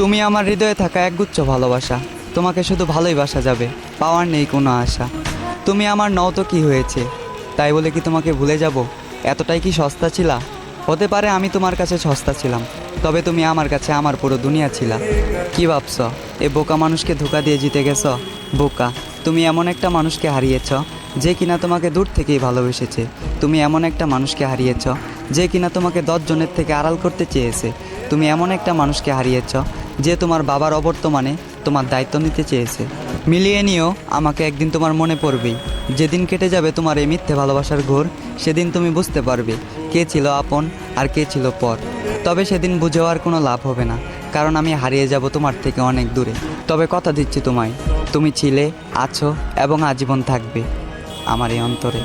তুমি আমার হৃদয়ে থাকা একগুচ্ছ ভালোবাসা। তোমাকে শুধু ভালোই বাসা যাবে, পাওয়ার নেই কোনো আশা। তুমি আমার নও তো কি হয়েছে, তাই বলে কি তোমাকে ভুলে যাব? এতটাই কি সস্তা ছিলা? হতে পারে আমি তোমার কাছে সস্তা ছিলাম, তবে তুমি আমার কাছে আমার পুরো দুনিয়া ছিলা। কি ভাবছ, এ বোকা মানুষকে ধোকা দিয়ে জিতে গেছ? বোকা, তুমি এমন একটা মানুষকে হারিয়েছ যে কিনা তোমাকে দূর থেকেই ভালোবেসেছে। তুমি এমন একটা মানুষকে হারিয়েছ যে কিনা তোমাকে 10 জনের থেকে আড়াল করতে চেয়েছে। তুমি এমন একটা মানুষকে হারিয়েছ যে তোমার বাবার অবর্তমানে তোমার দায়িত্ব নিতে চেয়েছে। মিলিয়ে নিও, আমাকে একদিন তোমার মনে পড়বেই। যেদিন কেটে যাবে তোমার এই মিথ্যে ভালোবাসার ঘোর, সেদিন তুমি বুঝতে পারবে কে ছিল আপন আর কে ছিল পর। তবে সেদিন বুঝেও আর কোনো লাভ হবে না, কারণ আমি হারিয়ে যাব তোমার থেকে অনেক দূরে। তবে কথা দিচ্ছি তোমায়, তুমি ছিলে, আছো এবং আজীবন থাকবে আমার এই অন্তরে।